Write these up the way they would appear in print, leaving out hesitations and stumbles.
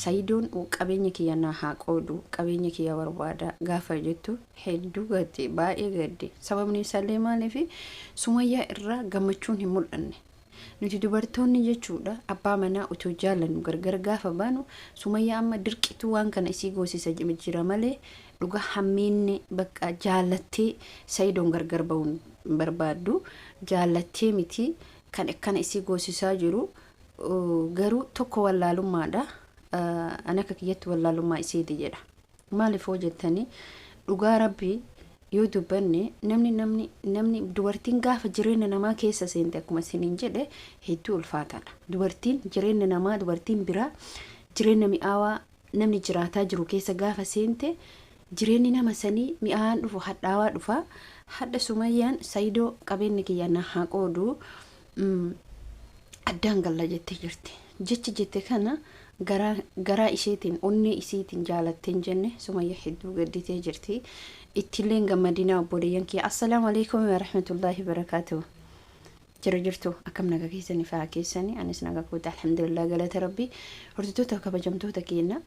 saidon qabeenya kiyya na haa qoodu qabeenya kiyya barbaada gaafa jettu hedduu gadde baay'ee gadde sababni isaallee maaliif Sumayaa irraa gammachuun hin mul'anne nuti dubartoonni jechuudha abbaa manaa utoo jaalannu gargar gaafa baanu Sumayaa amma dirqitu waan kana isii goosisa jira malee dhuga hammeenne bakka jaalattee saidoon gargar ba'uun barbaaddu jaalattee miti kan akkana isii goosisaa jiru garuu tokko wallaalummaadha ana kakiyatti wallaalummaa isiiti jedha maaliif hojjettanii dhugaa rabbii yoo dubbanne namni dubartiin gaafa jireenya namaa keessa seente akkuma isiniin jedhe hedduu ulfaataadha dubartiin jireenya namaa dubartiin biraa jireenya mi'aawaa namni jiraataa jiru keessa gaafa seente jireenyi nama sanii mi'aawaan dhufu hadhaawaa dhufa hadda Sumayaan saidoo qabeenya kiyya na haa qoodu addaan galla jettee jirti jechi jette kana garaa isheetiin onnee isiitiin jaalatteen jenne Sumayaa hedduu gadditee jirti ittilleen gammadina obboleeyyan kiyya assalaamu alaykum wa rahmatullahi wa barakatuh jirtu akkam naga keessanii faa keessanii anis naga koota alhamdulillah galata rabbi hordoftoota kabajamtoota keenya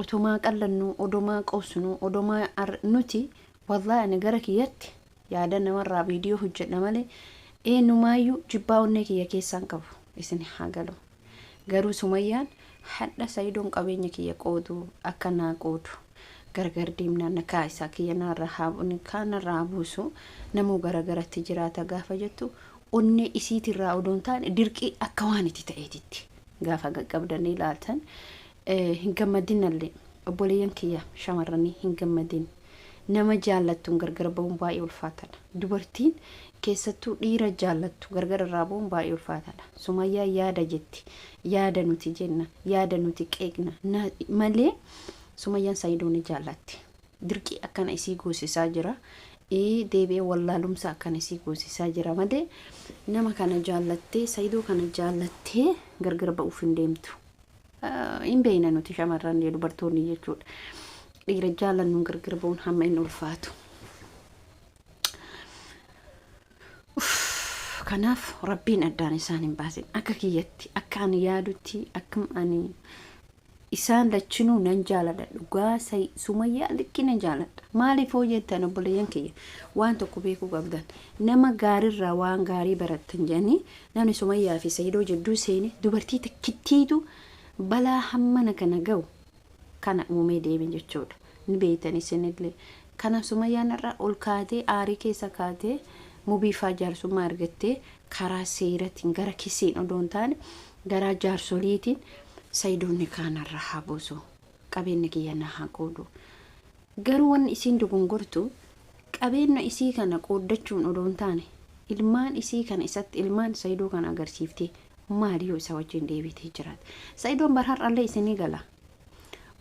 utuma qallannu odoma qosnu odoma nuti wallahi ani gara kiyyatti yaada namarraa viidiyoo hojjedha malee eenyumaayyuu jibbaa onnee kiyya keessaan qabu isin haa galu garuu Sumayaan hadda saidoon qabeenya kiyya qoodu akka naa qoodu gargar deemnaa Nikahaa isaa kiyya naarra haabuni kanarraa buusu namuu garagaratti jiraata gaafa jettu onnee isiitirraa odoon taane dirqii akka waan itti ta'eetitti gaafa qaqqabdanii ilaaltan hin gammadinallee obboleeyyan kiyya shamarranii hin gammadin nama jaallattuun gargar ba'uun baay'ee ulfaataadha dubartiin keessattuu dhiira jaallattu gargar irraa ba'uun baay'ee ulfaataadha Sumayaa yaada jetti yaada nuti jenna yaada nuti qeeqna malee Sumayaan saidoon jaallatti dirqii akkana isii goosisaa jira deebi'ee wallaalumsa akkana isii goosisaa jira malee nama kana jaallattee saidoo kana jaallattee gargar ba'uuf hin deemtu hin beeyna nuti shamarran dubartoonni jechuudha dhiira jaallannuun gargar ba'uun hamma hin ulfaatu kanaaf rabbiin addaan isaan hin baasin akka kiyyatti akka ani yaadutti akkam ani isaan lachinuu nan jaaladha dhugaa Sumayaa likkina jaaladha maaliif hojjettan obboleeyyan kiyya waan tokko beekuu qabdan nama gaarirraa waan gaarii barattan jedhanii namni Sumayaa fi saidoo jidduu seene dubartii takkittiitu balaa hammana kana ga'u kana uumee deeme jechuudha ni beeytan isinillee kana Sumayaan irraa ol kaatee aarii keessa kaatee mubiifaa jaarsummaa argattee karaa seeratiin gara kisiin odoon taane gara jaarsoliitiin saidoonni kanarra haa buusu qabeenya kiyya na haa qoodu garuu waan isiin dogongortu qabeenya isii kana qooddachuun odoon taane ilmaan isii kana isatti ilmaan saidoo kana agarsiiftee maaliyo isa wajjin deebitee jiraata saidoon barhar'allee isinii gala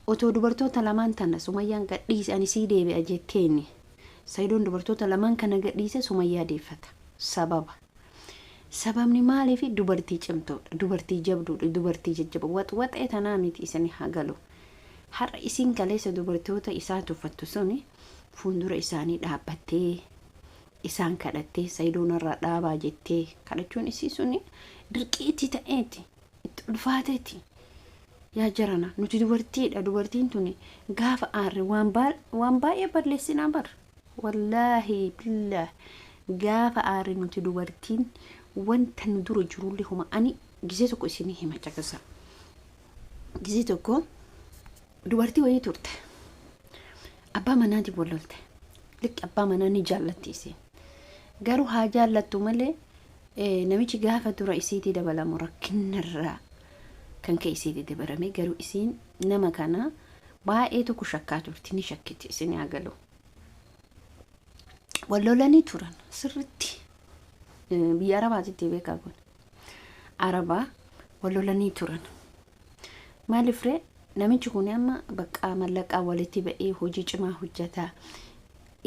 otoo dubartoota lamaan tana Sumayaan gadhiise ani sii deebi'a jetteeni saidoon dubartoota lamaan kana gadhiise Sumayaa deeffata sababni maaliif dubartii cimtoodha dubartii jabduudha dubartii jajjaba waxee tanaa miti isanii haa galu har'a isiin kaleessa dubartoota isaa tuffattu suni fuuldura isaanii dhaabbattee isaan kadhattee saidoon irraa dhaabaa jettee kadhachuun isii suni dirqiitti ta'eeti itti ulfaateeti yaa jarana nuti dubartiidha dubartiin tuni gaafa aarre waan baay'ee balleessinaa bar wallaahi billah gaafa aarre nuti dubartiin wanta nu dura jirullee homa ani gisee tokko isinii hima caqasa gisee tokko dubartii wayii turte abbaa manaatiif wallolte liqi abbaa manaa ni jaallatti isiin garuu haa jaallattu malee namichi gaafa dura isiitii dabalamu rakkinarraa kan ka'e isiitii dabarame garuu isiin nama kana baay'ee tokko shakkaa turti ni shakkiti isinii agalu wallolanii turan sirritti biyya arabaatitti beekaa kun arabaa wallolanii turan maaliifree namichi kun amma bakka mallaqaa walitti ba'ee hojii cimaa hojjetaa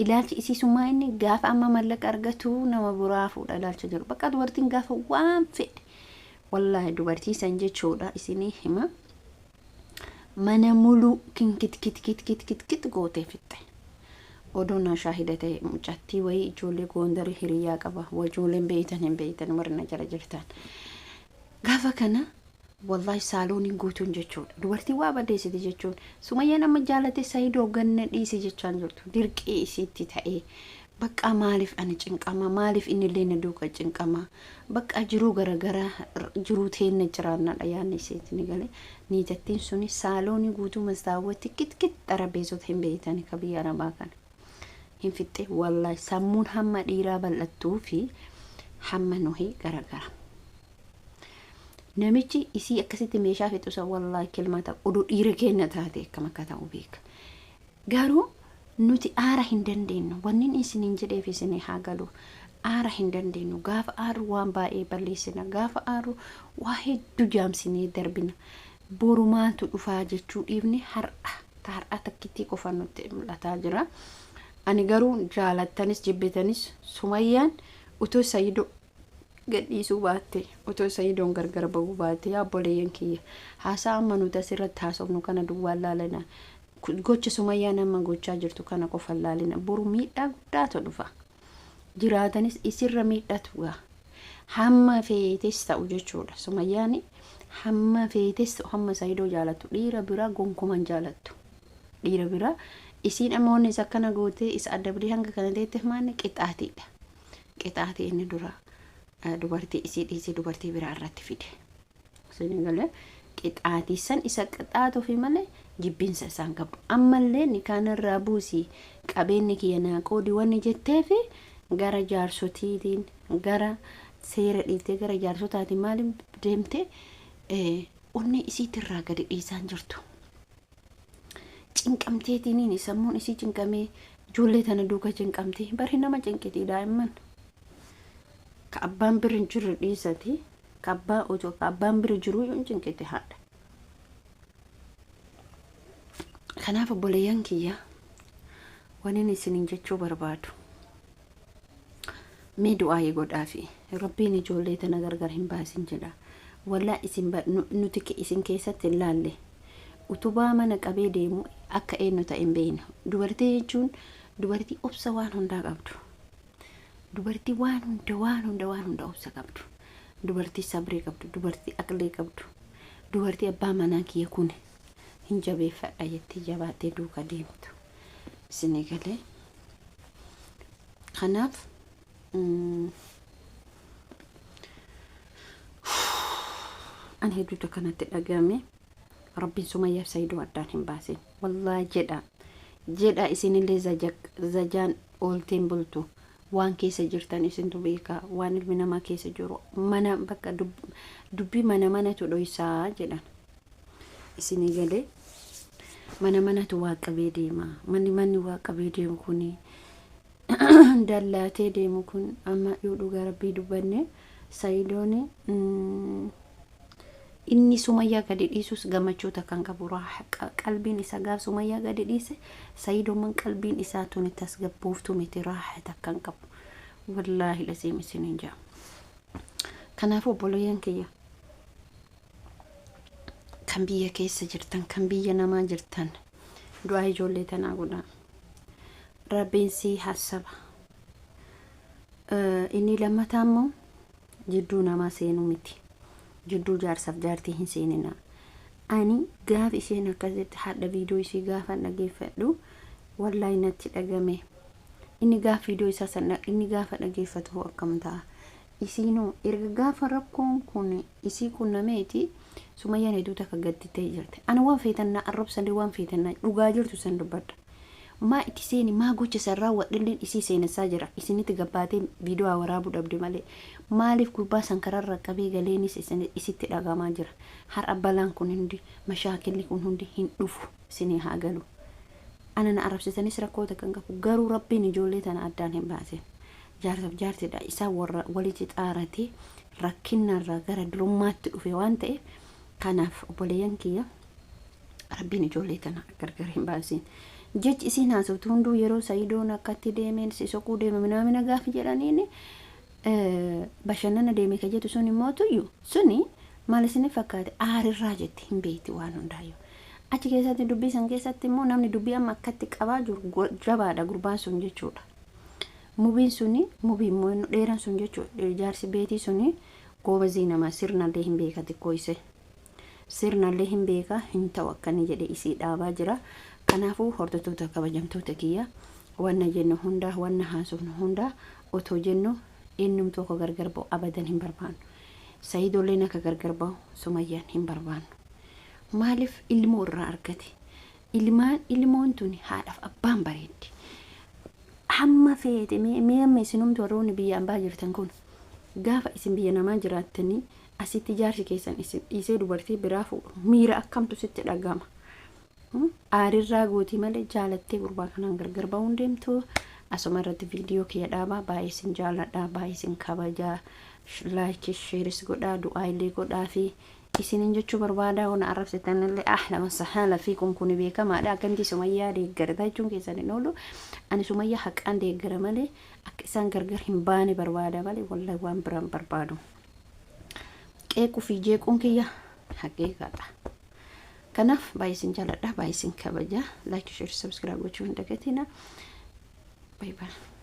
ilaalchi isiisummaa inni gaafa amma mallaqa argatu nama buraa fuudha ilaalcha jiru bakka dubartiin gaafa waan fedhe wallahi dubartii san jechuudha isinii hima mana mulu kit gootee fitte odona shahidate mucatti way ijoollee gondari hiriyaa qaba wajoolleen beeytan hin beeytan warna jara jirtan gaafa kana wallahi saalooni guutuun jechuudha. Dubartii waa badeessiti jechuun Sumayyaan amma jaalate saidoo ganna dhiisi jechaan jirtu dirqii isiitti ta'ee bakka maaliif ani cinqama maaliif inni illee na duuka cinqama bakka jiruu garagara jiruu teenne jiraannadha yaanni isiitti ni galee niitattiin suni saalooni guutuu mastaawwatti kitkit xarabeessota hin beeytani ka biyya arabaa kana hin fixxe wallahi sammuun hamma dhiiraa bal'attuu fi hamma nuhi garagara. Namichi isii akkasitti meeshaa fixusa wallahi kilmata oduu dhiira keenya taate akkam akka ta'u beeka. Garuu nuti aara hin dandeenyu wannin isiniin jedheef isinii haa galu aara hin dandeenyu gaafa aaru waan baay'ee balleessina gaafa aaru waa hedduu jaamsinee darbina borumaatu dhufaa jechuu dhiifne har'a takkittii qofa nutti mul'ataa jira. Ani garuu jaalattanis jibbitanis Sumayyaan utoo saidoo gadhiisuu baatte utoo saidoon gargar bahuu baatte yaa obboleeyyan kiyya haasaa amma nuti asirratti haasofnu kana duwwaan laalina gocha Sumayyaan amma gochaa jirtu kana qofa laalina boru miidhaa guddaatu dhufa jiraatanis isirra miidhatu gaa hamma feetes ta'u jechuudha. Sumayyaan hamma feetes hamma saidoo jaalatu dhiira biraa gonkuman jaalattu dhiira biraa isiin amoonni isa kana gootee isa addabdii hanga kana teette maanne qixaatiidha qixaatii inni dura dubartii isii dhiisee dubartii biraa irratti fide Senegalee qixaatii san isa qixaatu fi malee jibbinsa isaan qabdu ammallee ni kanarraa buusii qabeenyi kiyya naa qoodi wanni jettee fi gara jaarsotiitiin gara seera dhiiftee gara jaarsotaatiin maaliin deemte onnee isiitirraa gadi dhiisaan jirtu cinqamteetiniin sammuun isii cinqamee ijoollee tana duuka cinqamtee bari nama cinqitii daa'imman abbaan bira jiru dhiisati abbaan bira jiru yoo cinqite haadha. Kanaaf obboleeyyan kiyya waniin isiniin jechuu barbaadu mee du'aa godhaafi rabbiin ijoollee tana gargar hin baasin jedha wallaa isin nuti isin keessatti hin laalle utubaa mana qabee deemu akka eenyu ta'e hin beekne dubartii jechuun dubartii obsa waan hundaa qabdu dubartii waan hunda obsa qabdu dubartii sabrii qabdu dubartii aqlee qabdu dubartii abbaa manaa kiyya kun hin jabeeffadha jettee jabaattee duuka deemtu isinii galee. Kanaaf an hedduutu kanatti dhagahame rabbiin Sumayyaaf saidoo addaan hin baasin wallahi jedha isinillee zajaan oolteen bultu waan keessa jirtan isintu beeka waan ilmi namaa keessa jiru mana bakka dubbii manatu dhoysaa jedhan isinii galee manatu waa qabee deema manni waa qabee deemu kuni dallaatee deemu kun amma yoo dhugaa rabbii dubbanne saidooni inni Sumayyaa gadi dhiisus gammachuuta kan qabu qalbiin isaa gaaf Sumayyaa gadi dhiise saidoon qalbiin isaa tuni tasgabbooftu miti raaxata kan qabu wallahi lasiim isiniin jaa. Kanaaf obboleeyyan kiyya kan biyya keessa jirtan kan biyya namaa jirtan du'aa ijoollee tanaa godhaa rabbiin si hasaba inni lammataa immoo jidduu namaa seenuu miti jidduu jaarsaaf jaartii hin seenina. Ani gaaf isheen akkasitti hadha viidiyoo ishii gaafa dhageeffadhu wallahi natti dhagame inni gaaf viidiyoo isaa sana inni gaafa dhageeffatu akkam ta'a isiinoo erga gaafa rakkoon kun isii kunnameeti Sumayyaan hedduu takka gadditee jirte ana waan feetannaa arrabsanii waan feetannaa dhugaa jirtu san dubbadha maa itti seeni maa gocha sarraa wadhilleen isii seenessaa jira isinitti gabbaatee viidiyoo waraabuu dhabde malee maaliif gurbaa sankararra qabee galeenis isitti dhagamaa jira har'a balaan kun hundi mashaakilli kun hundi hin dhufu isinii haa galu ana na arrabsitanis rakkoota kan qabu garuu rabbiin ijoollee tana addaan hin baasin jaarsaaf jaartidha isaa warra walitti xaarate rakkinarraa gara durummaatti dhufe waan ta'eef kanaaf obboleeyyan kiyya rabbiin ijoollee tana gargar hin baasin jechi isiin haasoftu hunduu yeroo saidoon akkatti deemeen si soquu deeme minaamina gaafi jedhaniin bashannana deeme ka jettu sun immoo tuyyu suni maal isin fakkaate aarirraa jetti hin beekti waan hundaayyuu achi keessatti dubbii san keessatti immoo namni dubbii amma akkatti qabaa jiru jabaadha gurbaan sun jechuudha. Mubiin suni mubii immoo dheeran sun jechuudha jaarsi beetii suni goobazii nama sirnallee hin beekati koyse sirnallee hin beeka hin ta'u akkani jedhe isii dhaabaa jira. Kanaafuu hordoftoota kabajamtoota kiyya wanna jennu hunda wanna haasofnu hunda otoo jennu innumtuu akka gargar ba'u abadan hin barbaannu. Saidolleen akka gargar ba'u Sumayyaan hin barbaannu. Maaliif ilmoo irraa argate? Ilmoon tuni haadhaaf abbaan bareeddi. Hamma feete mee amma isinumtu warroonni biyya ambaa jirtan kun gaafa isin biyya namaa jiraattanii asitti jaarsi keessan isee dubartii biraa fuudhu miira akkamtu sitti dhagama. Aarirraa gootii malee jaalattee gurbaa kanaan gargar ba'uun deemtu. Asuma irratti viidiyoo kiyya dhaabaa baay'ee isin jaaladha baay'ee isin kabajaa like shares godhaa du'aa illee godhaa fi isinin jechuu barbaada wana arrabsitan illee ahla masahala fiikum kun beekamaadha akkanti Sumayyaa deeggartaa jechuun keessan hin oolu. Ani Sumayyaa haqaan deeggara malee akka isaan gargar hin baane barbaada malee wallahi waan biraan barbaadu. Qeequu fi jeequun kiyya haqiiqaadha. Kanaaf baay'ee isin jaaladha baay'ee isin kabajaa like share subscribe gochuu hin dagatina. Bye bye.